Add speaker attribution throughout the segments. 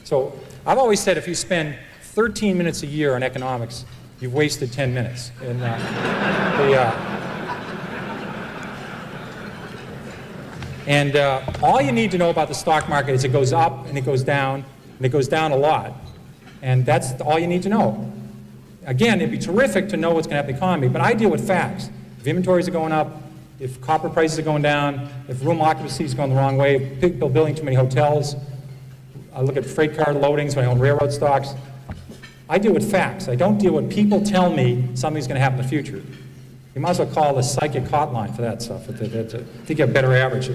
Speaker 1: So I've always said if you spend 13 minutes a year on economics, you've wasted 10 minutes. And all you need to know about the stock market is it goes up and it goes down, and it goes down a lot. And that's all you need to know. Again, it'd be terrific to know what's going to happen in the economy, but I deal with facts. If inventories are going up, if copper prices are going down, if room occupancy is going the wrong way, if people are building too many hotels, I look at freight car loadings when I own railroad stocks. I deal with facts. I don't deal with people tell me something's going to happen in the future. You might as well call the psychic hotline for that stuff. I think you have a better average.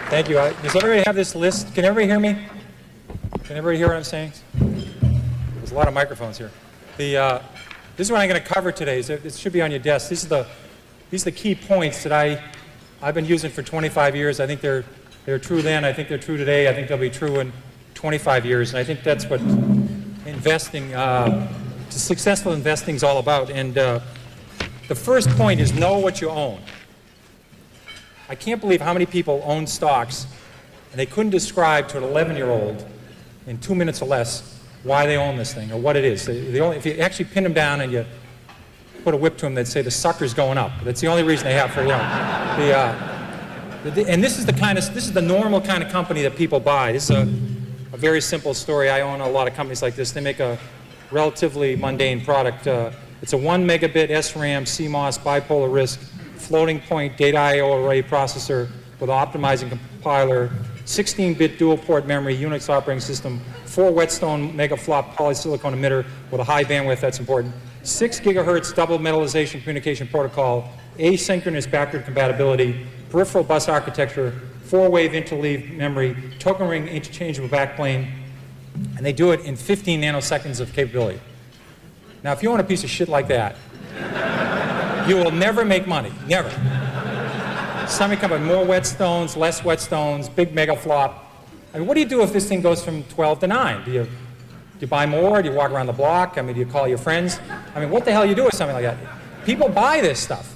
Speaker 1: Thank you. Does everybody have this list? Can everybody hear me? Can everybody hear what I'm saying? There's a lot of microphones here. This is what I'm going to cover today. This should be on your desk. These are the key points that I've been using for 25 years. I think they're true then. I think they're true today. I think they'll be true in 25 years. And I think that's what investing, successful investing is all about. And the first point is know what you own. I can't believe how many people own stocks and they couldn't describe to an 11-year-old in 2 minutes or less why they own this thing or what it is. If you actually pin them down and you put a whip to them, they'd say the sucker's going up. That's the only reason they have for, and this is the normal kind of company that people buy. This is a very simple story. I own a lot of companies like this. They make a relatively mundane product. It's a 1 megabit SRAM CMOS bipolar RISC floating point data I/O array processor with optimizing compiler, 16-bit dual port memory, Unix operating system, 4 Whetstone megaflop polysilicon emitter with a high bandwidth, that's important, 6 gigahertz double metallization communication protocol, asynchronous backward compatibility, peripheral bus architecture, 4-wave interleaved memory, token ring interchangeable backplane, and they do it in 15 nanoseconds of capability. Now, if you own a piece of shit like that, you will never make money, never. Somebody come up with more Whetstones, less Whetstones, big mega flop. I mean, what do you do if this thing goes from 12 to 9? Do you buy more? Do you walk around the block? I mean, do you call your friends? I mean, what the hell do you do with something like that? People buy this stuff.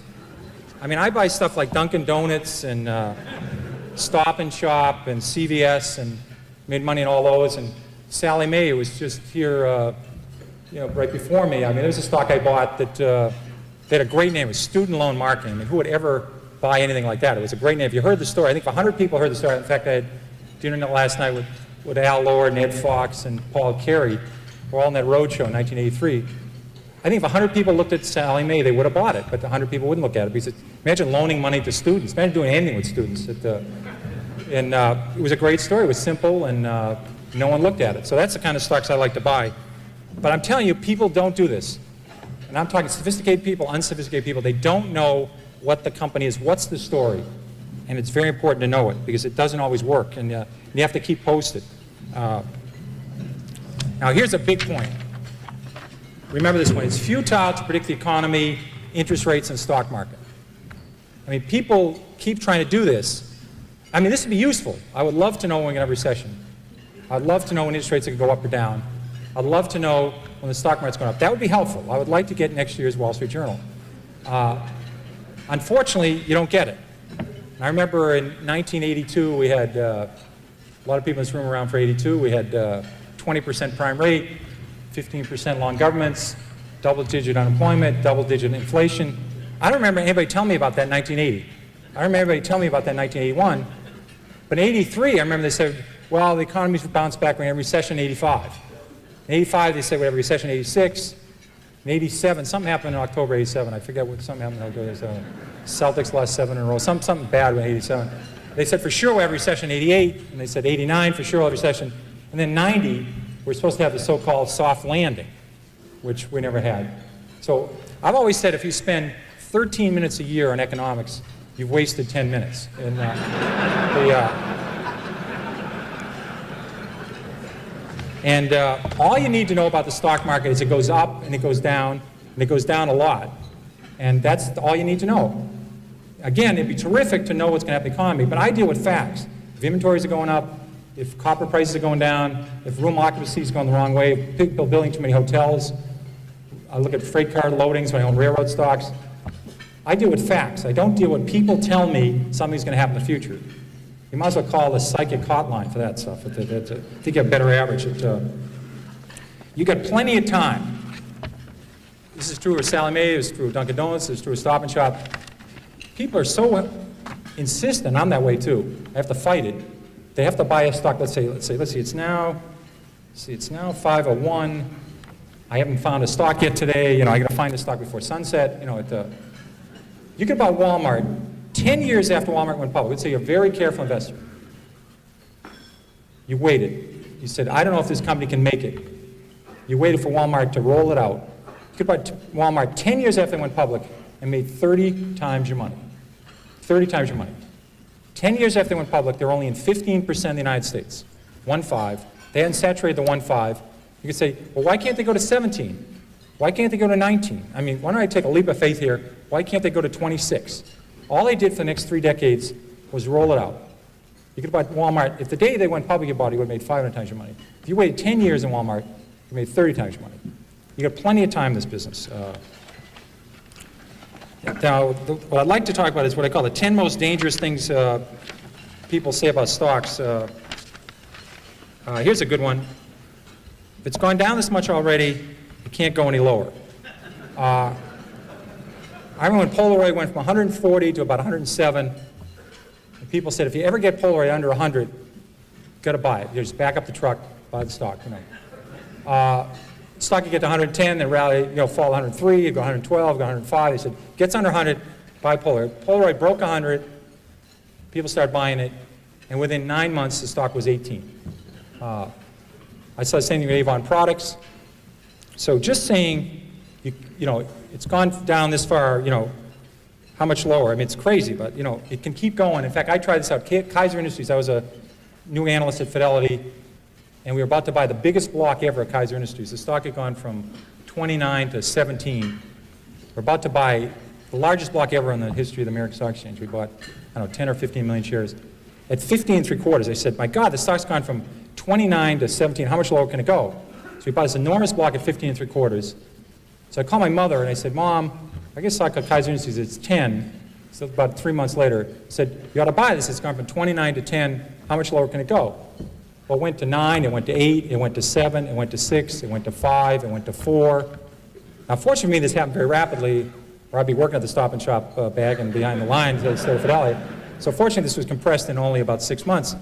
Speaker 1: I mean, I buy stuff like Dunkin' Donuts and Stop and Shop and CVS and made money in all those. And Sally Mae was just here, right before me. I mean, there was a stock I bought that they had a great name. It was Student Loan Marketing. I mean, who would ever buy anything like that? It was a great name. If you heard the story, I think 100 people heard the story. In fact, I had dinner last night with Al Lord, Ed Fox, and Paul Carey. We're all on that road show in 1983. I think if 100 people looked at Sally Mae, they would have bought it, but 100 people wouldn't look at it because imagine loaning money to students. Imagine doing anything with students. It was a great story. It was simple, and no one looked at it. So that's the kind of stocks I like to buy. But I'm telling you, people don't do this. And I'm talking sophisticated people, unsophisticated people. They don't know what the company is, what's the story. And it's very important to know it because it doesn't always work, and you have to keep posted. Now, here's a big point. Remember this one. It's futile to predict the economy, interest rates, and stock market. I mean, people keep trying to do this. I mean, this would be useful. I would love to know when we're going to have a recession. I'd love to know when interest rates are going to go up or down. I'd love to know when the stock market's going up. That would be helpful. I would like to get next year's Wall Street Journal. Unfortunately, you don't get it. I remember in 1982, we had a lot of people in this room around for 82. We had 20% prime rate, 15% long governments, double-digit unemployment, double-digit inflation. I don't remember anybody telling me about that in 1980. I remember everybody telling me about that in 1981. But in 83, I remember they said, well, the economy's bounced back. We're going to have a recession in 85. In 85, they said we have a recession in 86. In 87, something happened in October 87. I forget what something happened in October 87. Celtics lost 7 in a row. Something bad in 87. They said for sure we'll have a recession in 88. And they said 89 for sure we'll have a recession. And then 90, we're supposed to have the so-called soft landing, which we never had. So I've always said if you spend 13 minutes a year on economics, you've wasted 10 minutes. And all you need to know about the stock market is it goes up and it goes down, and it goes down a lot. And that's all you need to know. Again, it'd be terrific to know what's going to happen in the economy, but I deal with facts. If inventories are going up, if copper prices are going down, if room occupancy is going the wrong way, if people are building too many hotels, I look at freight car loadings when I own railroad stocks. I deal with facts. I don't deal with people tell me something's going to happen in the future. You might as well call the psychic hotline for that stuff. I think you have a better average. You got plenty of time. This is true of Sally Mae, it's true of Dunkin' Donuts, it's true of Stop and Shop. People are so insistent, I'm that way too. I have to fight it. They have to buy a stock, let's see, it's now 501. I haven't found a stock yet today. I got to find a stock before sunset. You could buy Walmart 10 years after Walmart went public. Let's say you're a very careful investor. You waited. You said, I don't know if this company can make it. You waited for Walmart to roll it out. You could buy Walmart 10 years after they went public and made 30 times your money. 30 times your money. 10 years after they went public, they're only in 15% of the United States. 1.5. They hadn't saturated the 1.5. You could say, well, why can't they go to 17? Why can't they go to 19? I mean, why don't I take a leap of faith here? Why can't they go to 26? All they did for the next 3 decades was roll it out. You could buy Walmart. If the day they went public, you bought it, you would have made 500 times your money. If you waited 10 years in Walmart, you made 30 times your money. You got plenty of time in this business. Now, what I'd like to talk about is what I call the 10 most dangerous things people say about stocks. Here's a good one. If it's gone down this much already, it can't go any lower. I remember when Polaroid went from 140 to about 107, and people said, if you ever get Polaroid under 100, you've got to buy it. You just back up the truck, buy the stock. Stock you get to 110, then rally, fall 103, you go 112, go 105. They said, gets under 100, buy Polaroid. Polaroid broke 100, people started buying it, and within 9 months, the stock was 18. I saw the same thing with Avon Products. So just saying, it's gone down this far, how much lower? I mean, it's crazy, but, it can keep going. In fact, I tried this out. Kaiser Industries, I was a new analyst at Fidelity, and we were about to buy the biggest block ever at Kaiser Industries. The stock had gone from 29 to 17. We're about to buy the largest block ever in the history of the American Stock Exchange. We bought, 10 or 15 million shares. At 15 3/4, I said, my God, the stock's gone from 29 to 17. How much lower can it go? So we bought this enormous block at 15 3/4. So I called my mother and I said, Mom, I guess stock at Kaiser Industries, it's 10. So about 3 months later, I said, you ought to buy this. It's gone from 29 to 10. How much lower can it go? Well, it went to 9, it went to 8, it went to 7, it went to 6, it went to 5, it went to 4. Now, fortunately for me, this happened very rapidly, or I'd be working at the Stop and Shop bag and behind the lines instead of Fidelity. So fortunately, this was compressed in only about 6 months.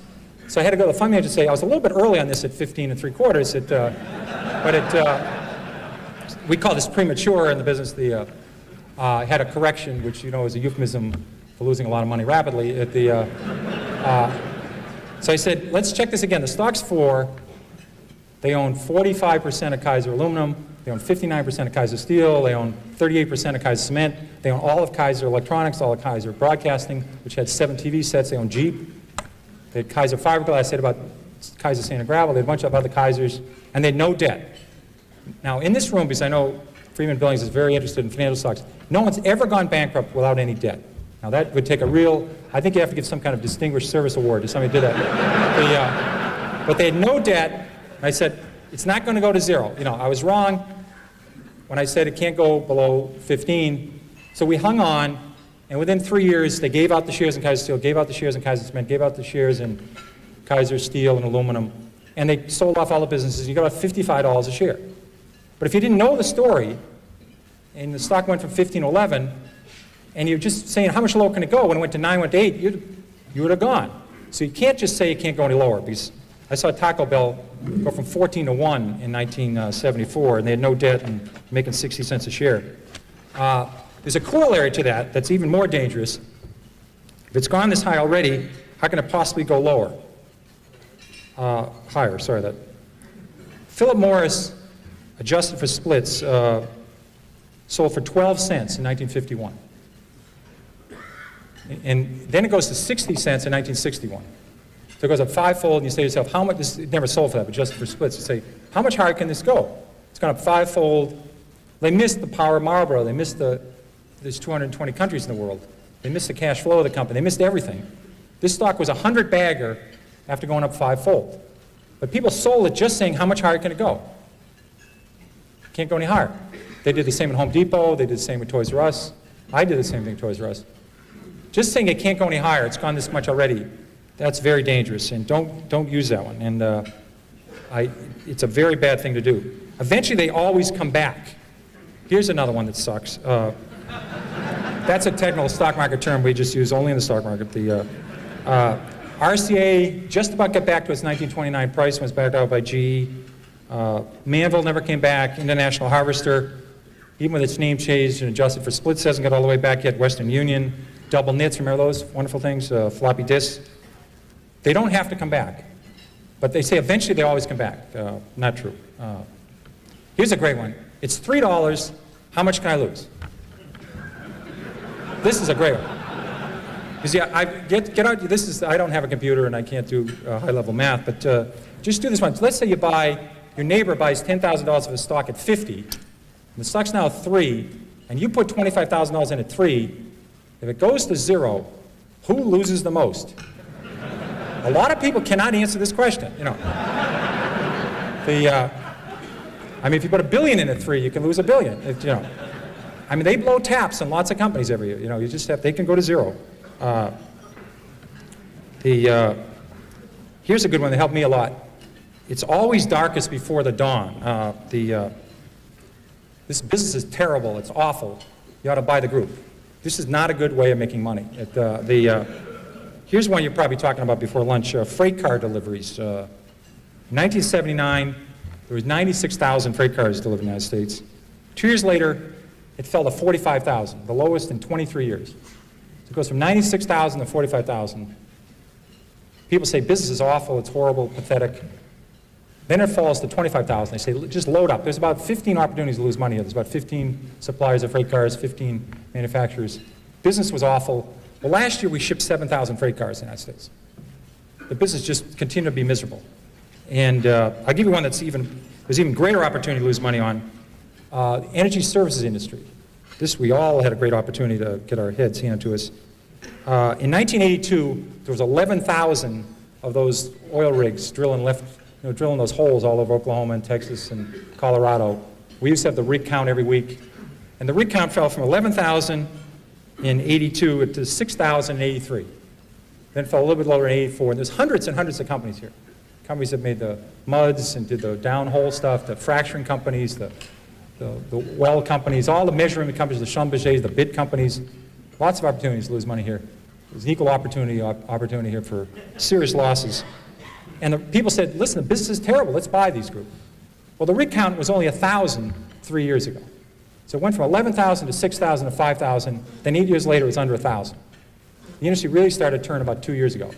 Speaker 1: So I had to go to the fund manager and say, I was a little bit early on this at 15 3/4, but we call this premature in the business. Had a correction, which is a euphemism for losing a lot of money rapidly. So I said, let's check this again. The stock's 4. They own 45% of Kaiser Aluminum. They own 59% of Kaiser Steel. They own 38% of Kaiser Cement. They own all of Kaiser Electronics, all of Kaiser Broadcasting, which had 7 TV sets. They own Jeep. They had Kaiser Fiberglass. I said about Kaiser Sand and Gravel. They had a bunch of other Kaisers, and they had no debt. Now, in this room, because I know Freeman Billings is very interested in financial stocks, no one's ever gone bankrupt without any debt. Now, that would take I think you have to give some kind of distinguished service award to somebody who did that. But they had no debt. I said, it's not going to go to 0. I was wrong when I said it can't go below 15. So we hung on, and within 3 years, they gave out the shares in Kaiser Steel, gave out the shares in Kaiser Cement, gave out the shares in Kaiser Steel and Aluminum, and they sold off all the businesses. You got about $55 a share. But if you didn't know the story, and the stock went from 15 to 11, and you're just saying how much lower can it go, when it went to 9, went to 8, you would have gone. So you can't just say it can't go any lower, because I saw Taco Bell go from 14 to 1 in 1974, and they had no debt and making 60 cents a share. There's a corollary to that that's even more dangerous. If it's gone this high already, how can it possibly go lower? Higher, sorry. That Philip Morris, adjusted for splits, sold for 12 cents in 1951. And then it goes to 60 cents in 1961. So it goes up 5-fold, and you say to yourself, how much, it never sold for that, but just for splits, you say, how much higher can this go? It's gone up 5-fold. They missed the power of Marlboro. They missed there's 220 countries in the world. They missed the cash flow of the company. They missed everything. This stock was a 100-bagger after going up 5-fold. But people sold it just saying, how much higher can it go? Can't go any higher. They did the same at Home Depot. They did the same with Toys R Us. I did the same thing at Toys R Us. Just saying it can't go any higher, it's gone this much already, that's very dangerous, and don't use that one. And it's a very bad thing to do. Eventually, they always come back. Here's another one that sucks. That's a technical stock market term we just use only in the stock market. The RCA just about got back to its 1929 price when it was backed out by GE. Manville never came back. International Harvester, even with its name changed and adjusted for splits, hasn't got all the way back yet. Western Union, double knits, remember those wonderful things? Floppy disks. They don't have to come back. But they say eventually they always come back. Not true. Here's a great one. It's $3. How much can I lose? This is a great one. Because yeah, get out. This is, I don't have a computer and I can't do high-level math, but just do this one. So let's say your neighbor buys $10,000 of a stock at 50, and the stock's now 3, and you put $25,000 in at 3. If it goes to 0, who loses the most? A lot of people cannot answer this question. You know, I mean, if you put $1 billion in at 3, you can lose $1 billion. You know, I mean, they blow taps in lots of companies every year. You know, you just have, they can go to 0. Here's a good one that helped me a lot. It's always darkest before the dawn. This business is terrible. It's awful. You ought to buy the group. This is not a good way of making money. Here's one you're probably talking about before lunch, freight car deliveries. In 1979, there was 96,000 freight cars delivered in the United States. 2 years later, it fell to 45,000, the lowest in 23 years. So it goes from 96,000 to 45,000. People say business is awful, it's horrible, pathetic. Then it falls to 25,000. They say, just load up. There's about 15 opportunities to lose money here. There's about 15 suppliers of freight cars, 15 manufacturers. Business was awful. Well, last year we shipped 7,000 freight cars in the United States. The business just continued to be miserable. And I'll give you one there's even greater opportunity to lose money on. The energy services industry. This, we all had a great opportunity to get our heads handed to us. In 1982, there was 11,000 of those oil rigs drilling those holes all over Oklahoma and Texas and Colorado. We used to have the rig count every week. And the rig count fell from 11,000 in 82 to 6,000 in 83. Then it fell a little bit lower in 84. And there's hundreds and hundreds of companies here. Companies that made the muds and did the downhole stuff, the fracturing companies, the well companies, all the measurement companies, the Schlumbergers, the bid companies. Lots of opportunities to lose money here. There's an equal opportunity here for serious losses. And the people said, listen, the business is terrible, let's buy these groups. Well, the rig count was only 1,000 3 years ago. So it went from 11,000 to 6,000 to 5,000, then 8 years later it was under 1,000. The industry really started to turn about 2 years ago.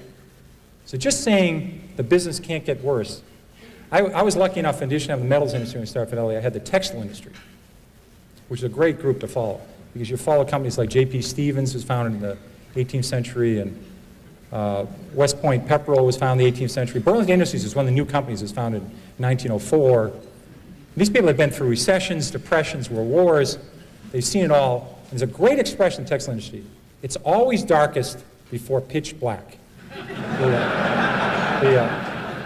Speaker 1: So just saying the business can't get worse. I was lucky enough, in addition to having the metals industry when I started Fidelity, I had the textile industry, which is a great group to follow, because you follow companies like J.P. Stevens, was founded in the 18th century, and West Point Pepperell was founded in the 18th century. Burlington Industries was one of the new companies that was founded in 1904. These people have been through recessions, depressions, world wars. They've seen it all. And there's a great expression in the textile industry. It's always darkest before pitch black.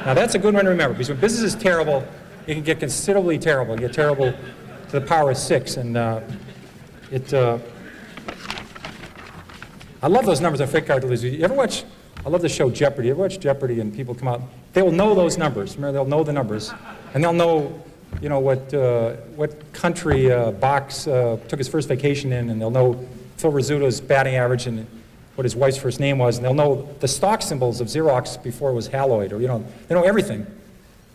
Speaker 1: Now that's a good one to remember, because when business is terrible, it can get considerably terrible. It can get terrible to the power of 6. And I love those numbers on freight car deliveries. You ever watch, I love the show Jeopardy. You ever watch Jeopardy and people come out, they will know those numbers. Remember, they'll know the numbers. And they'll know, you know, what country Box took his first vacation in, and they'll know Phil Rizzuto's batting average and what his wife's first name was, and they'll know the stock symbols of Xerox before it was Haloid, or, you know, they know everything.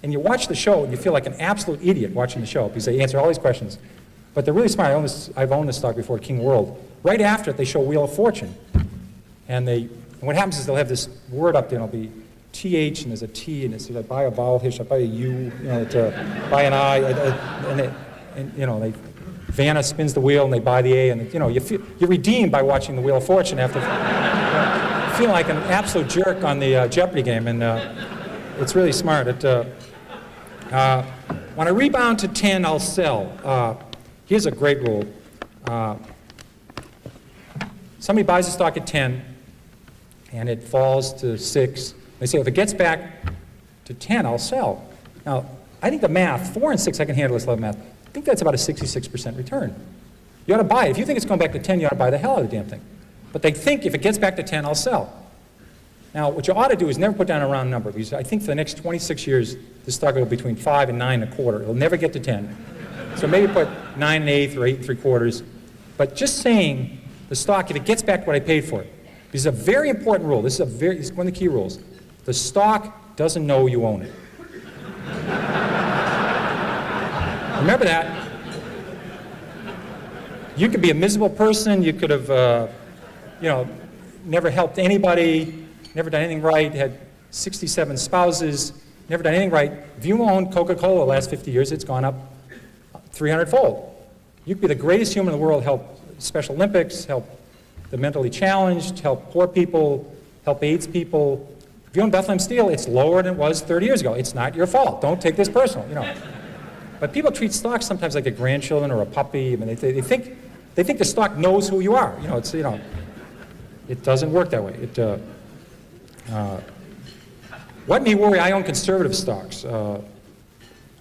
Speaker 1: And you watch the show and you feel like an absolute idiot watching the show, because they answer all these questions. But they're really smart. I've owned this stock before, King World. Right after it, they show Wheel of Fortune. And what happens is they'll have this word up there, and it'll be TH, and there's a T, and it's like, buy a vowel here, should I buy a U, you know, buy an I, and you know, Vanna spins the wheel, and they buy the A, and, you know, you're redeemed by watching the Wheel of Fortune after feeling like an absolute jerk on the Jeopardy game, and it's really smart. When I rebound to 10, I'll sell. Here's a great rule. Somebody buys a stock at 10, and it falls to 6. They say, if it gets back to 10, I'll sell. Now, I think the math, 4 and 6, I can handle this level of math. I think that's about a 66% return. You ought to buy it. If you think it's going back to 10, you ought to buy the hell out of the damn thing. But they think if it gets back to 10, I'll sell. Now, what you ought to do is never put down a round number, because I think for the next 26 years, this stock will go between 5 and 9.25. It'll never get to 10. So maybe put 9 1/8 or 8 3/4. But just saying the stock, if it gets back what I paid for it, this is a very important rule. This is one of the key rules. The stock doesn't know you own it. Remember that. You could be a miserable person. You could have, never helped anybody, never done anything right, had 67 spouses, never done anything right. If you own Coca-Cola the last 50 years, it's gone up 300-fold. You could be the greatest human in the world, help Special Olympics, help the mentally challenged, help poor people, help AIDS people. If you own Bethlehem Steel, it's lower than it was 30 years ago. It's not your fault. Don't take this personal, But people treat stocks sometimes like a grandchildren or a puppy. I mean, they think the stock knows who you are. It doesn't work that way. What me worry? I own conservative stocks. I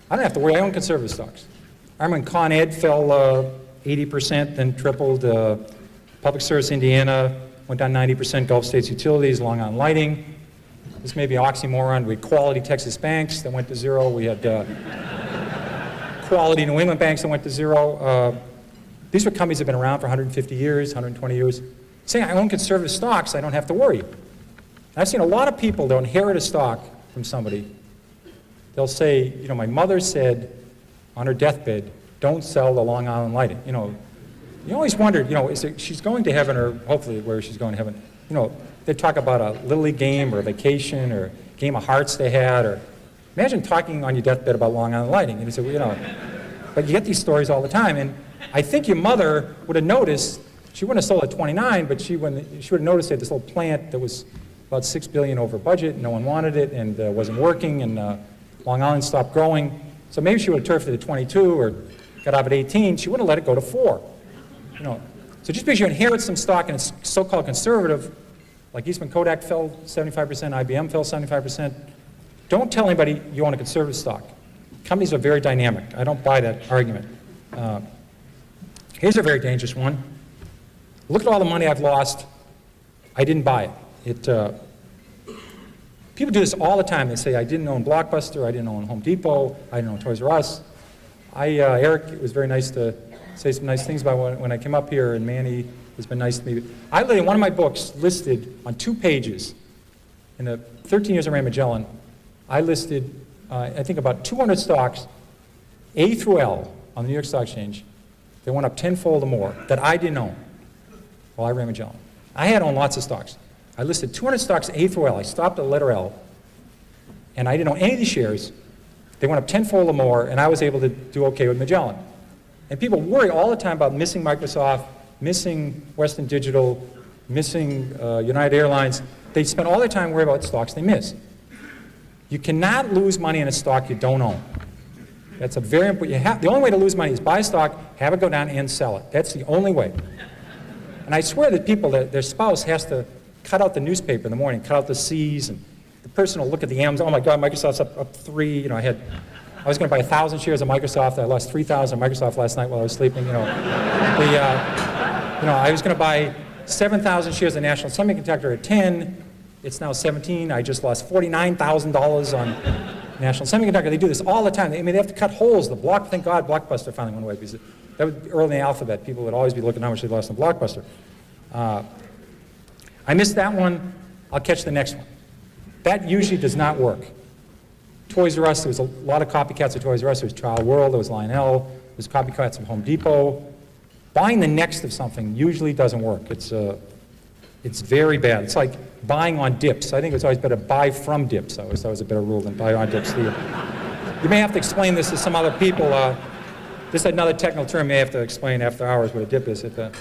Speaker 1: don't have to worry. I own conservative stocks. I remember when Con Ed fell 80%, then tripled. Public Service Indiana went down 90%. Gulf States Utilities, Long Island Lighting. This may be an oxymoron. We had Quality Texas Banks that went to zero. We had Quality New England Banks that went to zero. These were companies that have been around for 150 years, 120 years. Saying I own conservative stocks, I don't have to worry. I've seen a lot of people, they'll inherit a stock from somebody. They'll say, my mother said on her deathbed, don't sell the Long Island Lighting. You always wondered, she's going to heaven, or hopefully where she's going to heaven. They talk about a Little League game or a vacation or a game of hearts they had, or imagine talking on your deathbed about Long Island Lighting. And you say, but you get these stories all the time. And I think your mother would have noticed, she wouldn't have sold at 29, but she would have noticed they had this little plant that was about $6 billion over budget, no one wanted it, and wasn't working, and Long Island stopped growing. So maybe she would have turfed it at 22 or got out at 18, she wouldn't have let it go to 4. So just because you inherit some stock and it's so-called conservative, like Eastman Kodak fell 75%, IBM fell 75%, don't tell anybody you own a conservative stock. Companies are very dynamic. I don't buy that argument. Here's a very dangerous one. Look at all the money I've lost. I didn't buy it. People do this all the time. They say, I didn't own Blockbuster, I didn't own Home Depot, I didn't own Toys R Us. Eric, it was very nice to say some nice things about when I came up here, and Manny has been nice to me. I literally, one of my books listed on 2 pages, in the 13 years I ran Magellan, I listed, I think about 200 stocks, A through L, on the New York Stock Exchange. They went up 10-fold or more that I didn't own while I ran Magellan. I had owned lots of stocks. I listed 200 stocks A through L. I stopped at the letter L, and I didn't own any of these shares. They went up 10-fold or more, and I was able to do okay with Magellan. And people worry all the time about missing Microsoft, missing Western Digital, missing United Airlines. They spend all their time worrying about stocks they miss. You cannot lose money in a stock you don't own. That's a very important, the only way to lose money is buy a stock, have it go down, and sell it. That's the only way. And I swear that people, their spouse has to cut out the newspaper in the morning, cut out the C's, and the person will look at the M's, oh my God, Microsoft's up 3, I was going to buy 1,000 shares of Microsoft, I lost 3,000 of Microsoft last night while I was sleeping, I was going to buy 7,000 shares of National Semiconductor at 10, it's now 17, I just lost $49,000 on National Semiconductor. They do this all the time. They have to cut holes. Thank God Blockbuster finally went away, because that was early in the alphabet. People would always be looking how much they lost on Blockbuster. I missed that one. I'll catch the next one. That usually does not work. Toys R Us, there was a lot of copycats of Toys R Us. There was Child World, there was Lionel, there was copycats of Home Depot. Buying the next of something usually doesn't work. It's very bad. It's like buying on dips. I think it's always better to buy from dips. I always thought it was a better rule than buy on dips. You may have to explain this to some other people. This is another technical term you may have to explain after hours what a dip is. I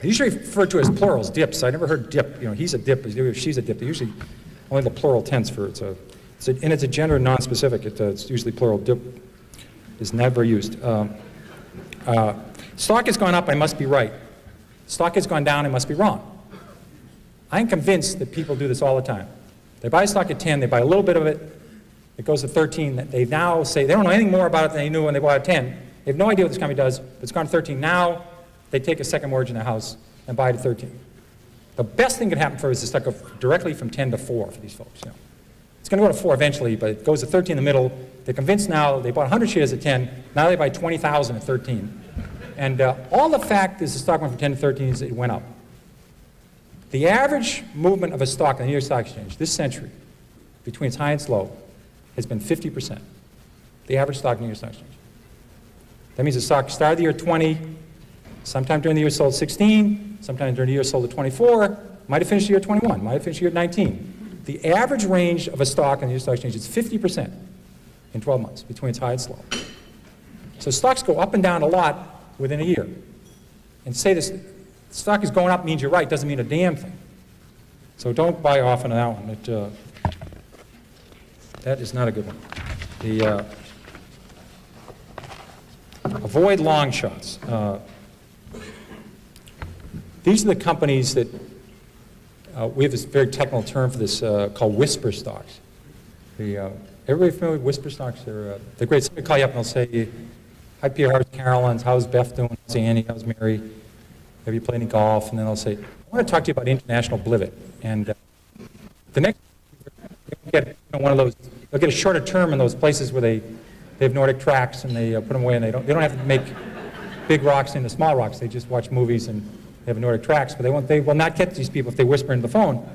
Speaker 1: usually refer to it as plurals, dips. I never heard dip. He's a dip, she's a dip. They usually only the plural tense for it. And it's a gender non-specific. It's usually plural. Dip is never used. Stock has gone up, I must be right. Stock has gone down, I must be wrong. I'm convinced that people do this all the time. They buy stock at 10, they buy a little bit of it, It goes to 13. They now say they don't know anything more about it than they knew when they bought it at 10. They have no idea what this company does, but it's gone to 13. Now they take a second mortgage in their house and buy it at 13. The best thing that could happen for us is to go directly from 10 to 4 for these folks. You know. It's going to go to 4 eventually, but it goes to 13 in the middle. They're convinced now. They bought 100 shares at 10. Now they buy 20,000 at 13. And all the fact is the stock went from 10 to 13 is it went up. The average movement of a stock on the New York Stock Exchange this century, between its high and its low, has been 50%. The average stock in the New York Stock Exchange. That means the stock started the year 20, sometime during the year sold 16, sometime during the year sold at 24, might have finished the year 21, might have finished the year 19. The average range of a stock on the New York Stock Exchange is 50% in 12 months, between its high and its low. So stocks go up and down a lot within a year. And say this stock is going up means you're right, doesn't mean a damn thing. So don't buy off on that one. That is not a good one. Avoid long shots. These are the companies that, we have this very technical term for this called whisper stocks. Everybody familiar with whisper stocks? They're great. Somebody call you up and they'll say, hi Peter, how's Carolyn? How's Beth doing? How's Annie? How's Mary? Have you played any golf? And then they'll say, I want to talk to you about international blivet. And the next, they'll get one of those, they'll get a shorter term in those places where they have Nordic tracks and they put them away and they don't have to make big rocks into small rocks. They just watch movies and they have Nordic tracks, but they will not get these people if they whisper into the phone.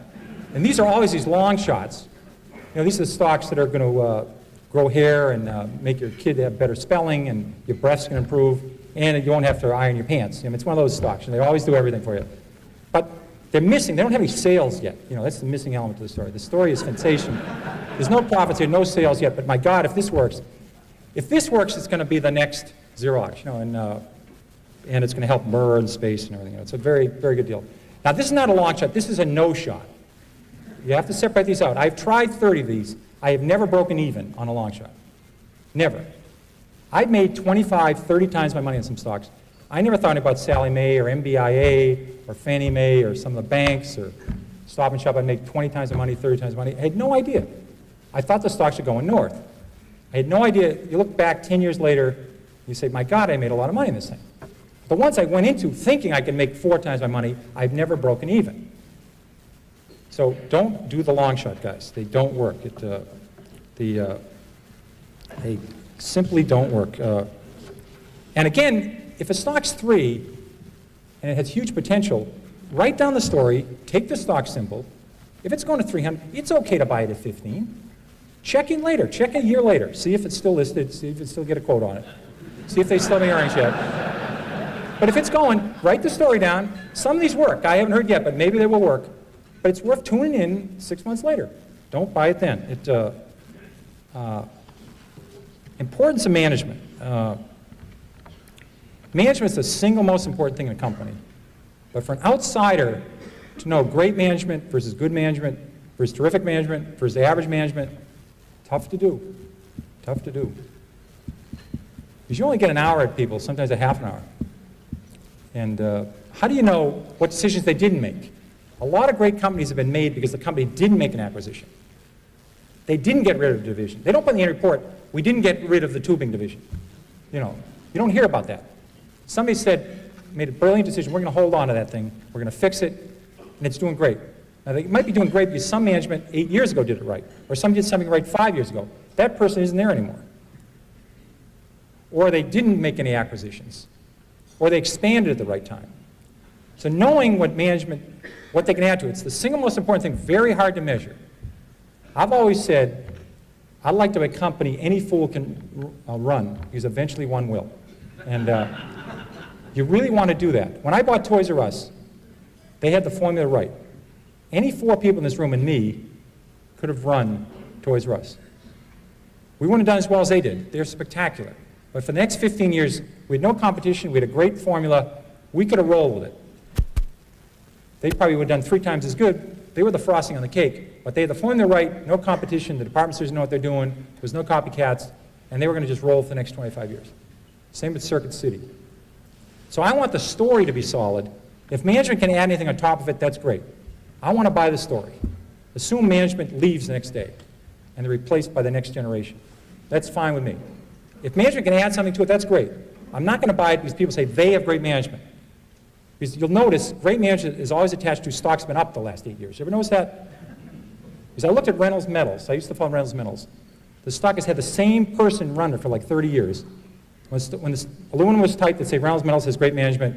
Speaker 1: And these are always these long shots. You know, these are the stocks that are going to grow hair and make your kid have better spelling and your breath's going to improve and you won't have to iron your pants. I mean, it's one of those stocks and they always do everything for you. But they're missing, they don't have any sales yet. You know, that's the missing element to the story. The story is sensational. There's no profits here, no sales yet, but my God, if this works, it's going to be the next Xerox, you know, and it's going to help Murr and space and everything. It's a very, very good deal. Now, this is not a long shot. This is a no shot. You have to separate these out. I've tried 30 of these. I have never broken even on a long shot. Never. I've made 25, 30 times my money on some stocks. I never thought about Sallie Mae or MBIA or Fannie Mae or some of the banks or Stop and Shop. I'd make 20 times the money, 30 times the money. I had no idea. I thought the stocks were going north. I had no idea. You look back 10 years later, you say, my God, I made a lot of money in this thing. The ones I went into thinking I could make 4 times my money, I've never broken even. So don't do the long shot, guys. They don't work. They simply don't work. And again, if a stock's 3 and it has huge potential, write down the story, take the stock symbol. If it's going to 300, it's okay to buy it at 15. Check in later. Check a year later. See if it's still listed. See if it still get a quote on it. See if they still have any earnings yet. But if it's going, write the story down. Some of these work. I haven't heard yet, but maybe they will work. But it's worth tuning in 6 months later. Don't buy it then. Importance of management. Management is the single most important thing in a company. But for an outsider to know great management versus good management versus terrific management versus average management, tough to do. Tough to do. Because you only get an hour at people, sometimes a half an hour. And how do you know what decisions they didn't make? A lot of great companies have been made because the company didn't make an acquisition. They didn't get rid of the division. They don't put in the annual report, we didn't get rid of the tubing division. You know, you don't hear about that. Somebody made a brilliant decision, we're going to hold on to that thing, we're going to fix it, and it's doing great. Now, they might be doing great because some management 8 years ago did it right, or some did something right 5 years ago. That person isn't there anymore. Or they didn't make any acquisitions, or they expanded at the right time. So knowing what management, what they can add to it, it's the single most important thing, very hard to measure. I've always said, I'd like to have a company any fool can run, because eventually one will. And you really want to do that. When I bought Toys R Us, they had the formula right. Any 4 people in this room and me could have run Toys R Us. We wouldn't have done as well as they did. They're spectacular. But for the next 15 years, we had no competition, we had a great formula, we could have rolled with it. They probably would have done 3 times as good. They were the frosting on the cake, but they had the formula right, no competition, the department stores know what they're doing, there was no copycats, and they were going to just roll for the next 25 years. Same with Circuit City. So I want the story to be solid. If management can add anything on top of it, that's great. I want to buy the story. Assume management leaves the next day. and they're replaced by the next generation. That's fine with me. If management can add something to it, that's great. I'm not going to buy it because people say they have great management. Because you'll notice great management is always attached to stocks been up the last 8 years. You ever notice that? Because I looked at Reynolds Metals. I used to follow Reynolds Metals. The stock has had the same person run it for like 30 years. When the aluminum was tight, they'd say Reynolds Metals has great management.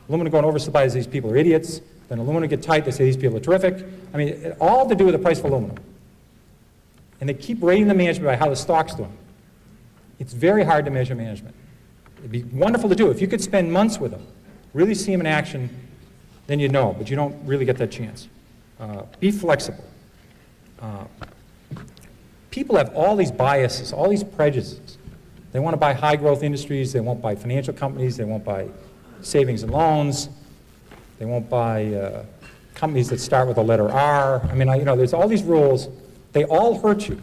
Speaker 1: Aluminum going oversupply, these people are idiots. Then aluminum get tight, they say these people are terrific. I mean, it all to do with the price of aluminum. And they keep rating the management by how the stock's doing. It's very hard to measure management. It'd be wonderful to do. If you could spend months with them, really see them in action, then you'd know, but you don't really get that chance. Be flexible. People have all these biases, all these prejudices. They want to buy high growth industries, they won't buy financial companies, they won't buy savings and loans, they won't buy companies that start with the letter R. I mean, there's all these rules. They all hurt you.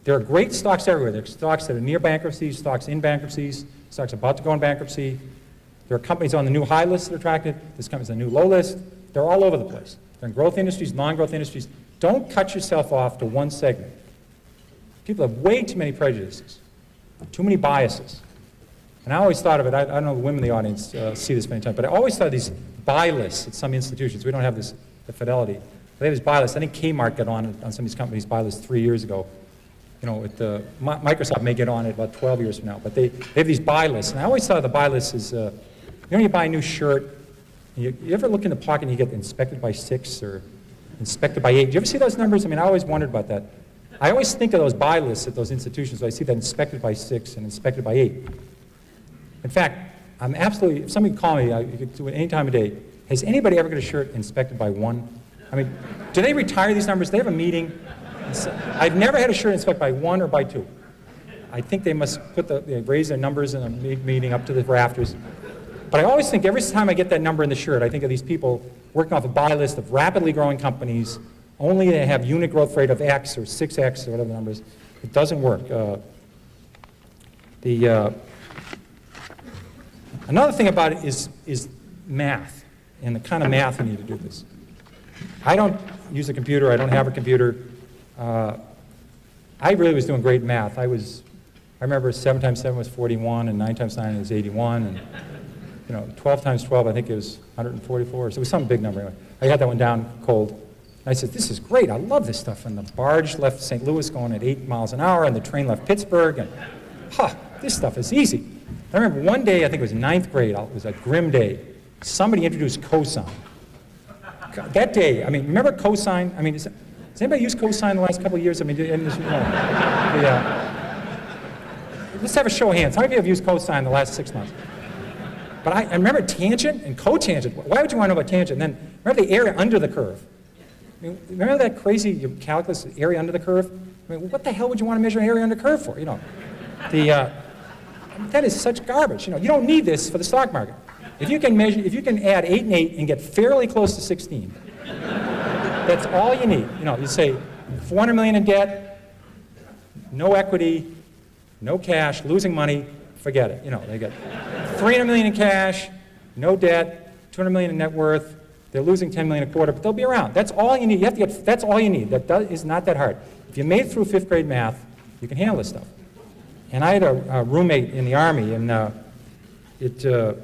Speaker 1: There are great stocks everywhere. There are stocks that are near bankruptcy, stocks in bankruptcies, stocks about to go in bankruptcy. There are companies on the new high list that are attractive. There's companies on the new low list. They're all over the place. They're in growth industries, non-growth industries. Don't cut yourself off to one segment. People have way too many prejudices, too many biases. And I always thought of it, I don't know if the women in the audience see this many times, but I always thought of these buy lists at some institutions. We don't have this, the Fidelity. They have these buy lists. I think Kmart got on some of these companies' buy lists 3 years ago. Microsoft may get on it about 12 years from now, but they have these buy lists. And I always thought of the buy list as, you buy a new shirt, you ever look in the pocket and you get inspected by 6 or inspected by 8? Do you ever see those numbers? I mean, I always wondered about that. I always think of those buy lists at those institutions, so I see that inspected by 6 and inspected by 8. In fact, I'm absolutely, if somebody can call me, you could do it any time of day, has anybody ever got a shirt inspected by 1? I mean, do they retire these numbers? They have a meeting. I've never had a shirt inspected by 1 or by 2. I think they must they raise their numbers in a meeting up to the rafters. But I always think every time I get that number in the shirt, I think of these people working off a buy list of rapidly growing companies, only they have unit growth rate of X or 6X or whatever the number is. It doesn't work. Another thing about it is math and the kind of math you need to do this. I don't use a computer. I don't have a computer. I really was doing great math. I remember 7 times 7 was 41, and 9 times 9 was 81, and 12 times 12, I think it was 144. So it was some big number anyway. I had that one down cold. And I said, this is great. I love this stuff. And the barge left St. Louis going at 8 miles an hour, and the train left Pittsburgh, and this stuff is easy. I remember one day, I think it was 9th grade, it was a grim day. Somebody introduced cosine. God, that day, I mean, remember cosine? I mean, has anybody used cosine the last couple of years? I mean, let's have a show of hands. How many of you have used cosine the last 6 months? But I remember tangent and cotangent. Why would you want to know about tangent? And then remember the area under the curve. I mean, remember that crazy calculus area under the curve? I mean, what the hell would you want to measure area under the curve for? That is such garbage. You don't need this for the stock market. If you can add 8 and 8 and get fairly close to 16, that's all you need. You say 400 million in debt, no equity, no cash, losing money, forget it. They get 300 million in cash, no debt, 200 million in net worth. They're losing 10 million a quarter, but they'll be around. That's all you need. That's all you need. That is not that hard. If you made it through 5th grade math, you can handle this stuff. And I had a roommate in the Army, and it's a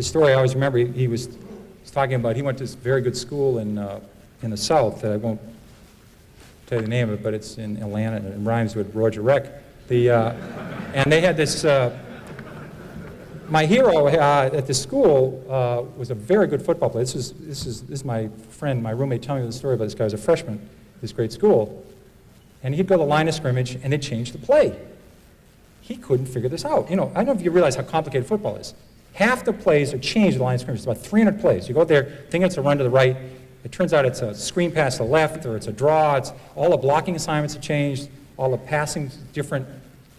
Speaker 1: story I always remember. He was talking about, he went to this very good school in the South that I won't tell you the name of it, but it's in Atlanta, and it rhymes with Roger Reck. And they had this, my hero at the school was a very good football player. This is my friend, my roommate, telling me the story about this guy. He was a freshman at this great school. And he'd go to the line of scrimmage, and they'd change the play. He couldn't figure this out. I don't know if you realize how complicated football is. Half the plays are changed at the line of scrimmage. It's about 300 plays. You go there, thinking it's a run to the right. It turns out it's a screen pass to the left, or it's a draw. All the blocking assignments have changed. All the passing is different.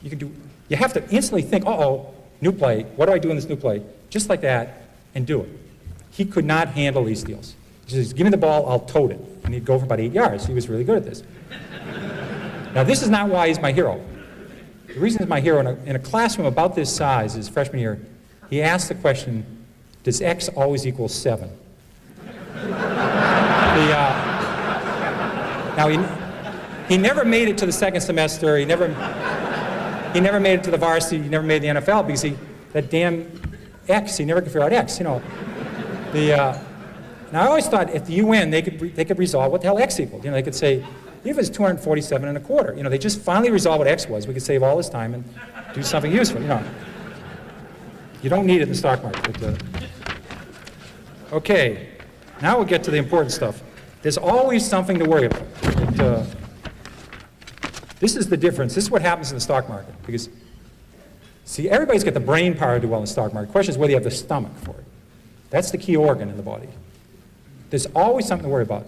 Speaker 1: You have to instantly think, uh-oh, new play. What do I do in this new play? Just like that, and do it. He could not handle these deals. He says, give me the ball, I'll tote it. And he'd go for about 8 yards. He was really good at this. Now, this is not why he's my hero. The reason he's my hero, in a classroom about this size, his freshman year, he asked the question, does X always equal 7? He never made it to the second semester. He never made it to the varsity. He never made the NFL because that damn X, he never could figure out X, you know. Now I always thought at the UN they could resolve what the hell X equaled. You know, they could say, if it's 247 and a quarter, you know, they just finally resolve what X was. We could save all this time and do something useful, you know. You don't need it in the stock market. But, okay, now we'll get to the important stuff. There's always something to worry about. This is the difference. This is what happens in the stock market. Because, see, everybody's got the brain power to do well in the stock market. The question is whether you have the stomach for it. That's the key organ in the body. There's always something to worry about.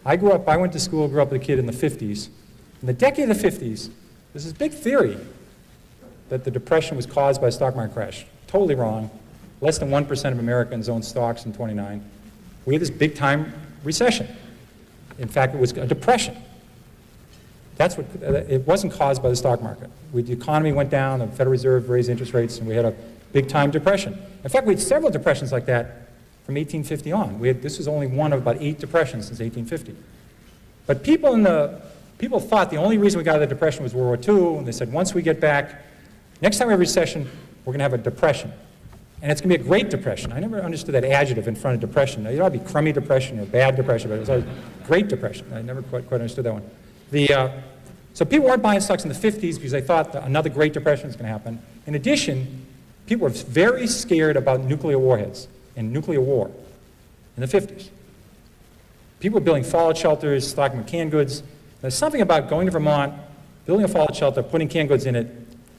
Speaker 1: I went to school, grew up with a kid in the 50s. In the decade of the 50s, there's this big theory that the Depression was caused by a stock market crash. Totally wrong. Less than 1% of Americans owned stocks in '29. We had this big-time recession. In fact, it was a depression. It wasn't caused by the stock market. The economy went down, the Federal Reserve raised interest rates, and we had a big-time depression. In fact, we had several depressions like that from 1850 on. This was only one of about 8 depressions since 1850. But people thought the only reason we got out of the depression was World War II, and they said once we get back, next time we have a recession, we're going to have a depression. And it's going to be a Great Depression. I never understood that adjective in front of depression. Now, it ought to be crummy depression or bad depression, but it was always Great Depression. I never quite understood that one. So people weren't buying stocks in the 50s because they thought that another Great Depression was going to happen. In addition, people were very scared about nuclear warheads and nuclear war in the 50s. People were building fallout shelters, stocking canned goods. There's something about going to Vermont, building a fallout shelter, putting canned goods in it,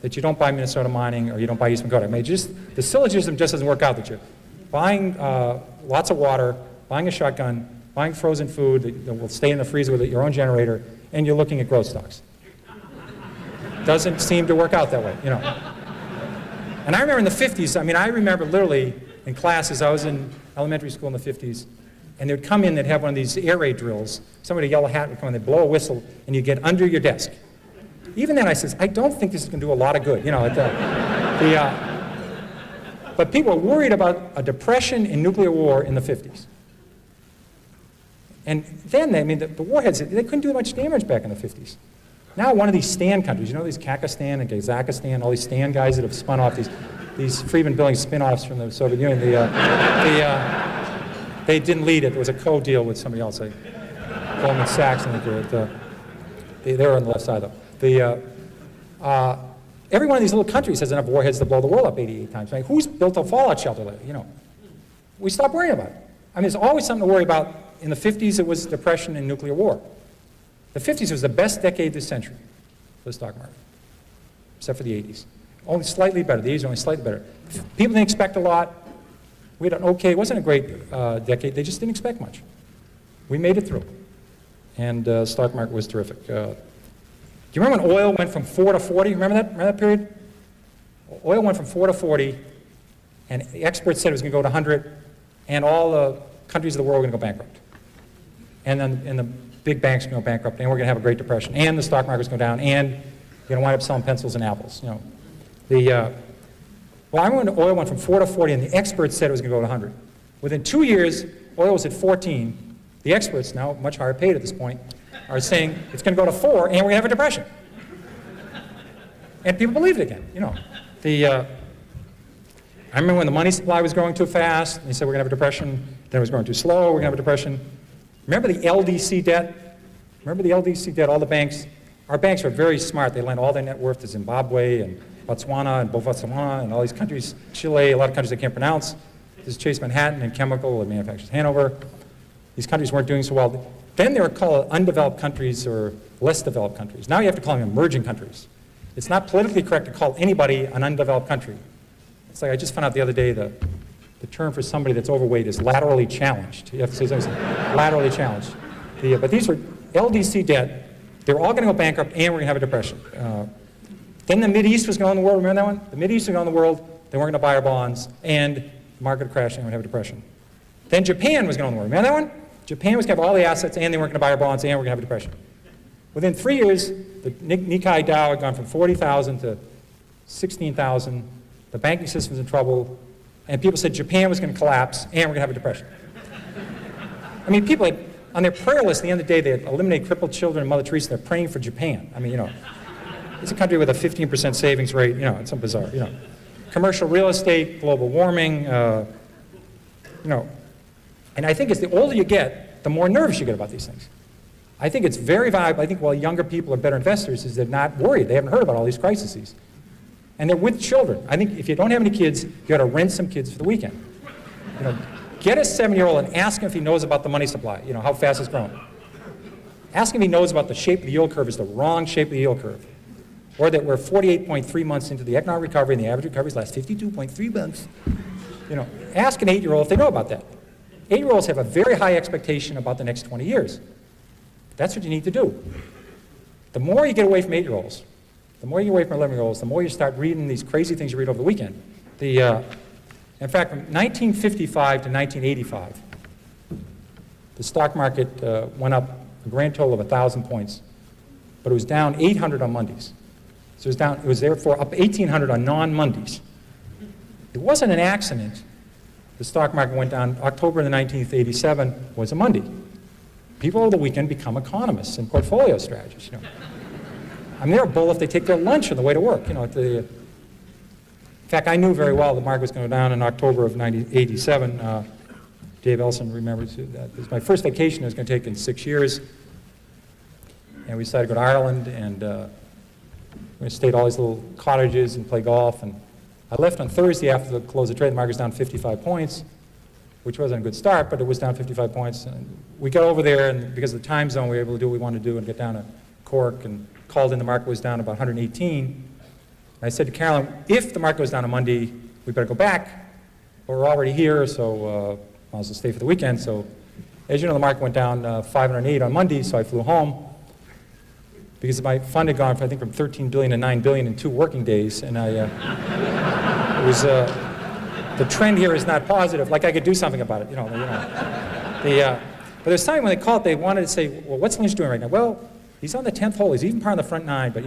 Speaker 1: that you don't buy Minnesota Mining or you don't buy Eastman Kodak. I mean, the syllogism just doesn't work out, that you're buying lots of water, buying a shotgun, buying frozen food that will stay in the freezer with your own generator, and you're looking at growth stocks. Doesn't seem to work out that way, you know. And I remember in the 50s, I mean, I remember literally in classes, I was in elementary school in the 50s, and they'd come in, they'd have one of these air raid drills. Somebody with a yellow hat would come in, they'd blow a whistle, and you'd get under your desk. Even then I says, I don't think this is going to do a lot of good, you know. But people were worried about a depression and nuclear war in the 50s. And then, I mean, the warheads, they couldn't do much damage back in the 50s. Now one of these Stan countries, you know these Kakistan and Kazakhstan, all these Stan guys that have spun off these Friedman building spin-offs from the Soviet Union, they didn't lead it. There was a co-deal with somebody else, like Goldman Sachs, and they were on the left side, though. Every one of these little countries has enough warheads to blow the world up 88 times. I mean, who's built a fallout shelter lately? You know, we stopped worrying about it. I mean, there's always something to worry about. In the 50s, it was depression and nuclear war. The 50s was the best decade this century for the stock market, except for the 80s. Only slightly better. The 80s are only slightly better. People didn't expect a lot. We had an okay, it wasn't a great decade. They just didn't expect much. We made it through. And the stock market was terrific. Do you remember when oil went from 4 to 40? Remember that period? Oil went from 4 to 40, and the experts said it was going to go to 100, and all the countries of the world were going to go bankrupt. And then the big banks are going to go bankrupt, and we're going to have a Great Depression, and the stock market's going to go down, and you're going to wind up selling pencils and apples. You know, well, I remember when oil went from 4 to 40, and the experts said it was going to go to 100. Within 2 years, oil was at 14. The experts, now much higher paid at this point, are saying it's going to go to 4, and we're going to have a depression. And people believed it again. You know, I remember when the money supply was growing too fast, and they said we're going to have a depression. Then it was growing too slow. We're going to have a depression. Remember the LDC debt? Remember the LDC debt? All the banks. Our banks are very smart. They lend all their net worth to Zimbabwe and Botswana and Botswana and all these countries. Chile, a lot of countries they can't pronounce. This is Chase Manhattan and Chemical and Manufacturers Hanover. These countries weren't doing so well. Then they were called undeveloped countries or less developed countries. Now you have to call them emerging countries. It's not politically correct to call anybody an undeveloped country. It's like I just found out the other day the term for somebody that's overweight is laterally challenged. You have to say something, laterally challenged. But these were LDC debt. They were all going to go bankrupt, and we're going to have a depression. Then the Mideast was going to own the world. Remember that one? The Mideast was going to own the world. They weren't going to buy our bonds, and the market would crash, and we're going to have a depression. Then Japan was going to own the world. Remember that one? Japan was going to have all the assets, and they weren't going to buy our bonds, and we're going to have a depression. Within 3 years, the Nikkei Dow had gone from 40,000 to 16,000. The banking system was in trouble, and people said Japan was going to collapse, and we're going to have a depression. I mean, people had on their prayer list, at the end of the day, they eliminate crippled children and Mother Teresa. They're praying for Japan. I mean, it's a country with a 15% savings rate. It's so bizarre. Commercial real estate, global warming. And I think as the older you get, the more nervous you get about these things. I think it's very valuable. I think while younger people are better investors, is they're not worried. They haven't heard about all these crises. And they're with children. I think if you don't have any kids, you got to rent some kids for the weekend. Get a 7-year-old and ask him if he knows about the money supply, how fast it's growing. Ask him if he knows about the shape of the yield curve is the wrong shape of the yield curve. Or that we're 48.3 months into the economic recovery and the average recovery lasts 52.3 months. Ask an 8-year-old if they know about that. 8-year-olds have a very high expectation about the next 20 years. That's what you need to do. The more you get away from 8-year-olds, the more you get away from 11-year-olds, the more you start reading these crazy things you read over the weekend. In fact, from 1955 to 1985, the stock market went up a grand total of 1,000 points, but it was down 800 on Mondays. So it was therefore up 1,800 on non-Mondays. It wasn't an accident. The stock market went down. October the 19th, 87 was a Monday. People over the weekend become economists and portfolio strategists. I mean, they're a bull if they take their lunch on the way to work. In fact, I knew very well the market was going to go down in October of 1987. Dave Elson remembers that. It was my first vacation I was going to take in 6 years. And we decided to go to Ireland, and we stayed at all these little cottages and play golf. And I left on Thursday after the close of trade. The market was down 55 points, which wasn't a good start, but it was down 55 points. And we got over there, and because of the time zone, we were able to do what we wanted to do and get down to Cork, and called in. The market was down about 118. And I said to Carolyn, if the market goes down on Monday, we better go back. But we're already here, so might as well stay for the weekend. So as you know, the market went down 508 on Monday, so I flew home. Because my fund had gone, I think, from 13 billion to 9 billion in 2 working days, and the trend here is not positive. Like I could do something about it, but there's time when they called, they wanted to say, well, what's Lynch doing right now? Well, he's on the 10th hole. He's even part of the front 9, but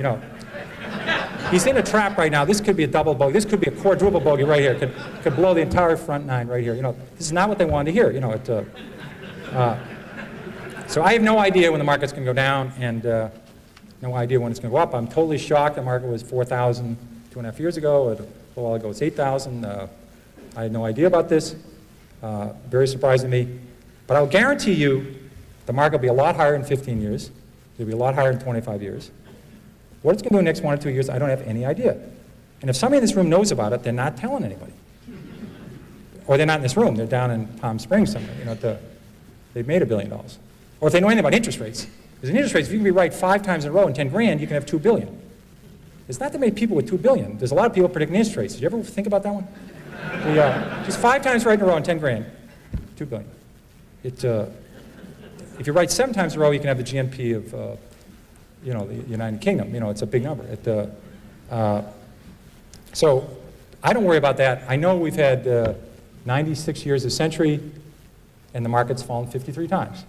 Speaker 1: he's in a trap right now. This could be a double bogey. This could be a quadruple bogey right here. Could blow the entire front 9 right here. This is not what they wanted to hear. So I have no idea when the market's going to go down, and no idea when it's going to go up. I'm totally shocked. The market was 4,000 2.5 years ago. A while ago, it's 8,000. I had no idea about this. Very surprising to me. But I'll guarantee you the market will be a lot higher in 15 years. It'll be a lot higher in 25 years. What it's going to do in the next 1 or 2 years, I don't have any idea. And if somebody in this room knows about it, they're not telling anybody. Or they're not in this room. They're down in Palm Springs somewhere. They've made $1 billion. Or if they know anything about interest rates. Because in interest rates, if you can be right 5 times in a row in 10 grand, you can have $2 billion. There's not that many people with $2 billion. There's a lot of people predicting interest rates. Did you ever think about that one? Just 5 times right in a row in 10 grand, $2 billion. If you write 7 times in a row, you can have the GNP of the United Kingdom. It's a big number. So I don't worry about that. I know we've had 96 years of century, and the market's fallen 53 times.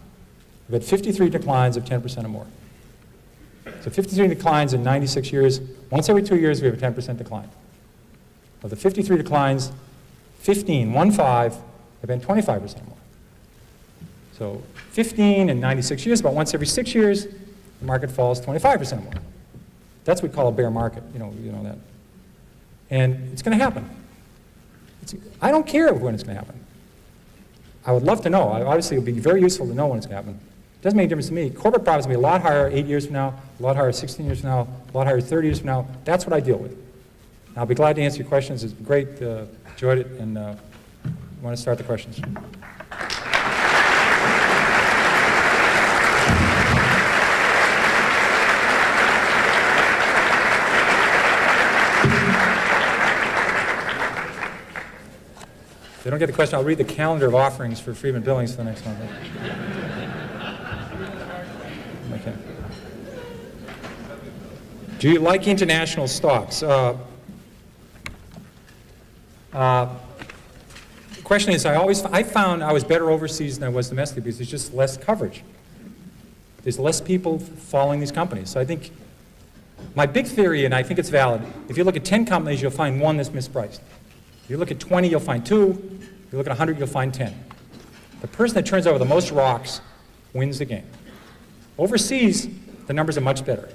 Speaker 1: We've had 53 declines of 10% or more. So 53 declines in 96 years. Once every 2 years, we have a 10% decline. Of the 53 declines, 15 have been 25% or more. So 15 in 96 years, about once every 6 years, the market falls 25% or more. That's what we call a bear market, you know that. And it's going to happen. I don't care when it's going to happen. I would love to know. Obviously, it would be very useful to know when it's going to happen. It doesn't make a difference to me. Corporate profits will be a lot higher 8 years from now, a lot higher 16 years from now, a lot higher 30 years from now. That's what I deal with. And I'll be glad to answer your questions. It's been great. Enjoyed it. And I want to start the questions. If they don't get the question, I'll read the calendar of offerings for Friedman Billings for the next one. Okay. Do you like international stocks? The question is, I found I was better overseas than I was domestically because there's just less coverage. There's less people following these companies. So I think my big theory, and I think it's valid, if you look at 10 companies, you'll find one that's mispriced. If you look at 20, you'll find 2. If you look at 100, you'll find 10. The person that turns over the most rocks wins the game. Overseas, the numbers are much better.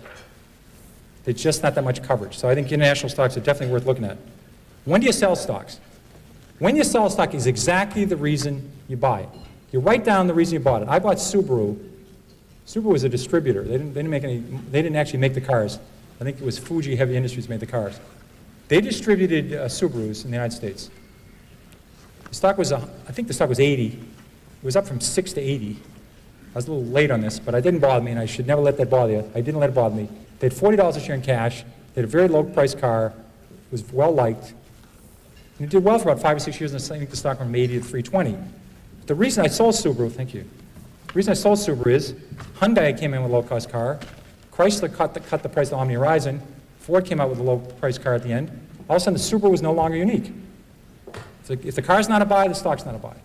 Speaker 1: There's just not that much coverage. So I think international stocks are definitely worth looking at. When do you sell stocks? When you sell a stock is exactly the reason you buy it. You write down the reason you bought it. I bought Subaru. Subaru was a distributor. They didn't actually make the cars. I think it was Fuji Heavy Industries made the cars. They distributed Subarus in the United States. The stock was, I think the stock was 80. It was up from 6 to 80. I was a little late on this, but it didn't bother me, and I should never let that bother you. I didn't let it bother me. They had $40 a share in cash. They had a very low-priced car. It was well-liked. And it did well for about 5 or 6 years, and I think the stock went from 80 to 320. The reason I sold Subaru, thank you. The reason I sold Subaru is Hyundai came in with a low-cost car. Chrysler cut the price of the Omni Horizon. Ford came out with a low-priced car at the end. All of a sudden, the Subaru was no longer unique. If the car's not a buy, the stock's not a buy.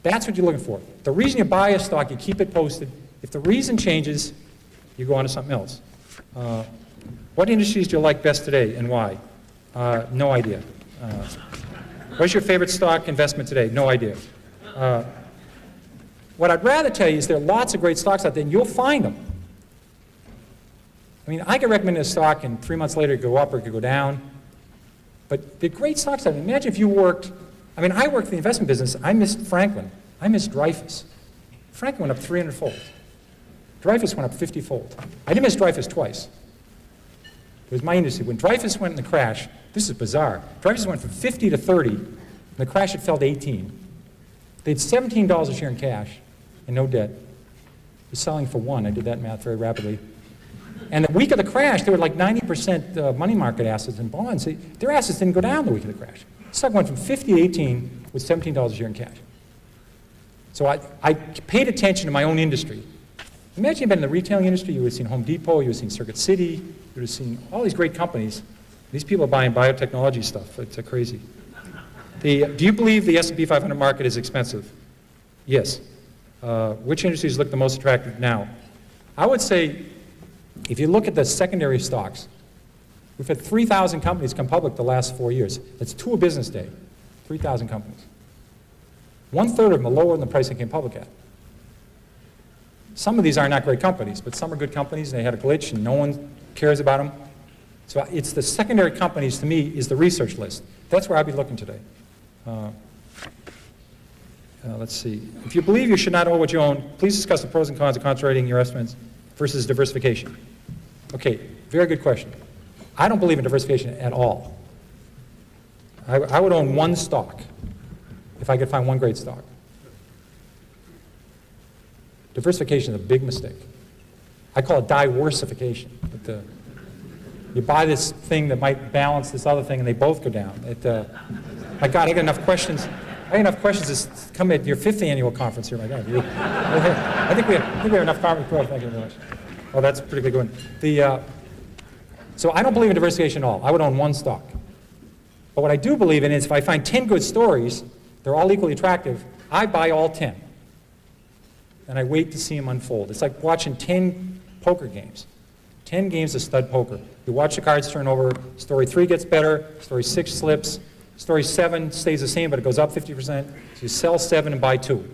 Speaker 1: That's what you're looking for. The reason you buy a stock, you keep it posted. If the reason changes, you go on to something else. What industries do you like best today and why? No idea. What's your favorite stock investment today? No idea. What I'd rather tell you is there are lots of great stocks out there, and you'll find them. I mean, I could recommend a stock, and 3 months later it could go up or it could go down. But they're great stocks out there. Imagine if you worked, I mean, I worked in the investment business. I missed Franklin. I missed Dreyfus. Franklin went up 300-fold. Dreyfus went up 50-fold. I didn't miss Dreyfus twice. It was my industry. When Dreyfus went in the crash, this is bizarre. Dreyfus went from 50 to 30, and the crash had fell to 18. They had $17 a share in cash and no debt. They're selling for $1. I did that math very rapidly. And the week of the crash, they were like 90% money market assets and bonds. Their assets didn't go down the week of the crash. The stock went from 50 to 18 with $17 a share in cash. So I paid attention to my own industry. Imagine you'd been in the retailing industry, you would have seen Home Depot, you would have seen Circuit City, you would have seen all these great companies. These people are buying biotechnology stuff. It's crazy. Do you believe the S&P 500 market is expensive? Yes. Which industries look the most attractive now? I would say, if you look at the secondary stocks, we've had 3,000 companies come public the last 4 years. That's 2 a business day, 3,000 companies. 1/3 of them are lower than the price they came public at. Some of these are not great companies, but some are good companies, and they had a glitch, and no one cares about them. So it's the secondary companies, to me, is the research list. That's where I'd be looking today. Let's see. If you believe you should not own what you own, please discuss the pros and cons of concentrating your investments versus diversification. Okay, very good question. I don't believe in diversification at all. I would own 1 stock if I could find 1 great stock. Diversification is a big mistake. I call it diversification. You buy this thing that might balance this other thing, and they both go down. My God, I got enough questions. I got enough questions to come at your 5th annual conference here. My God, I think we have enough conference. Thank you very much. Oh, that's a pretty good one. So I don't believe in diversification at all. I would own 1 stock. But what I do believe in is if I find 10 good stories, they're all equally attractive, I buy all 10. And I wait to see them unfold. It's like watching 10 poker games. 10 games of stud poker. You watch the cards turn over, story 3 gets better, story 6 slips, story 7 stays the same, but it goes up 50%. So you sell 7 and buy 2.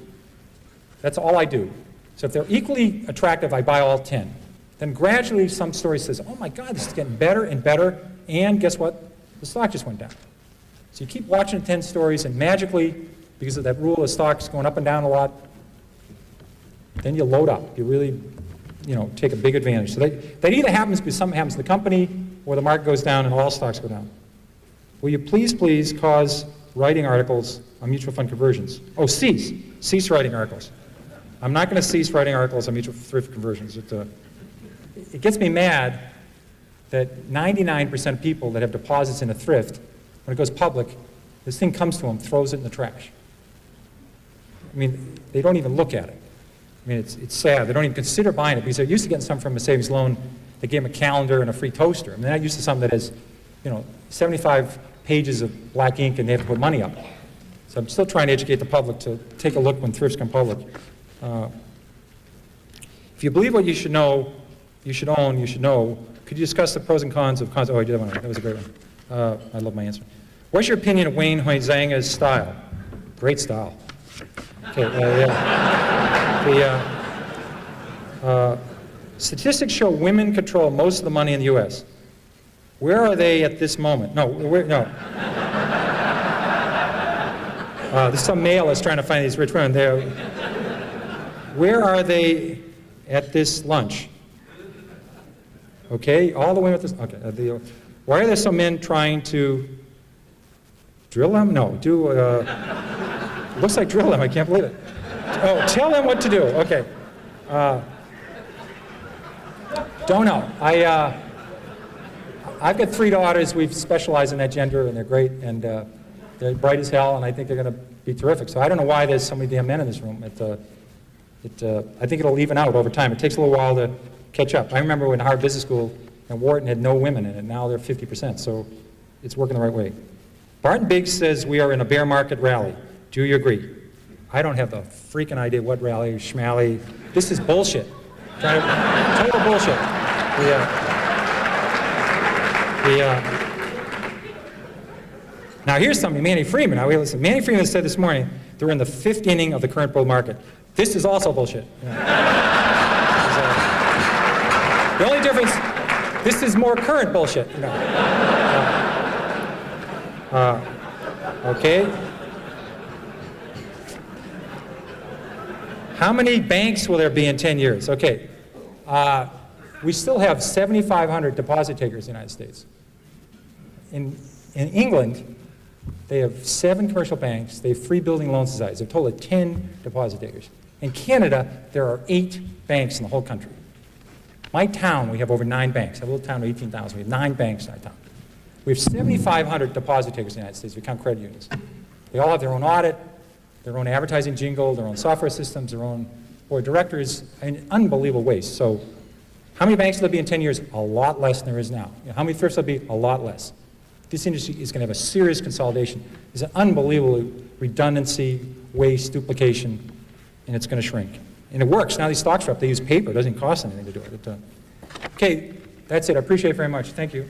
Speaker 1: That's all I do. So if they're equally attractive, I buy all 10. Then gradually some story says, oh my God, this is getting better and better, and guess what? The stock just went down. So you keep watching 10 stories, and magically, because of that rule of stocks going up and down a lot, then you load up. You really, take a big advantage. So that either happens because something happens to the company, or the market goes down and all stocks go down. Will you please cause writing articles on mutual fund conversions? Oh, cease writing articles. I'm not going to cease writing articles on mutual thrift conversions. It gets me mad that 99% of people that have deposits in a thrift, when it goes public, this thing comes to them, throws it in the trash. I mean, they don't even look at it. I mean, it's sad. They don't even consider buying it because they're used to getting something from a savings loan. They gave them a calendar and a free toaster. I mean, they're not used to something that has, 75 pages of black ink and they have to put money up. So I'm still trying to educate the public to take a look when thrifts come public. If you believe what you should know, you should own, you should know, could you discuss the pros and cons of Oh, I did that one. That was a great one. I love my answer. What's your opinion of Wayne Huizenga's style? Great style. Okay, Statistics show women control most of the money in the U.S. Where are they at this moment? No. There's some male that's trying to find these rich women. Where are they at this lunch? Okay, all the women at this. Okay, why are there some men trying to drill them? No, looks like drill them. I can't believe it. Oh, tell them what to do. Okay. Don't know. I've got 3 daughters. We've specialized in that gender, and they're great, and they're bright as hell, and I think they're going to be terrific. So I don't know why there's so many damn men in this room. I think it'll even out over time. It takes a little while to catch up. I remember when Harvard Business School and Wharton had no women in it. Now they're 50%, so it's working the right way. Barton Biggs says we are in a bear market rally. Do you agree? I don't have the freaking idea what rally, schmally. This is bullshit. Total bullshit. Now here's something, Manny Freeman. Now listen, Manny Freeman said this morning they're in the 5th inning of the current bull market. This is also bullshit. The only difference, this is more current bullshit. Okay. How many banks will there be in 10 years? Okay. We still have 7,500 deposit takers in the United States. In England, they have 7 commercial banks. They have 3 building loan societies. They're a total of 10 deposit takers. In Canada, there are 8 banks in the whole country. My town, we have over 9 banks. I have a little town of 18,000. We have 9 banks in our town. We have 7,500 deposit takers in the United States. We count credit unions. They all have their own audit, their own advertising jingle, their own software systems, their own board of directors, an unbelievable waste. So how many banks will there be in 10 years? A lot less than there is now. How many thrifts will there be? A lot less. This industry is going to have a serious consolidation. There's an unbelievable redundancy, waste, duplication, and it's going to shrink. And it works. Now these stocks are up. They use paper. It doesn't cost anything to do it. Okay, that's it. I appreciate it very much. Thank you.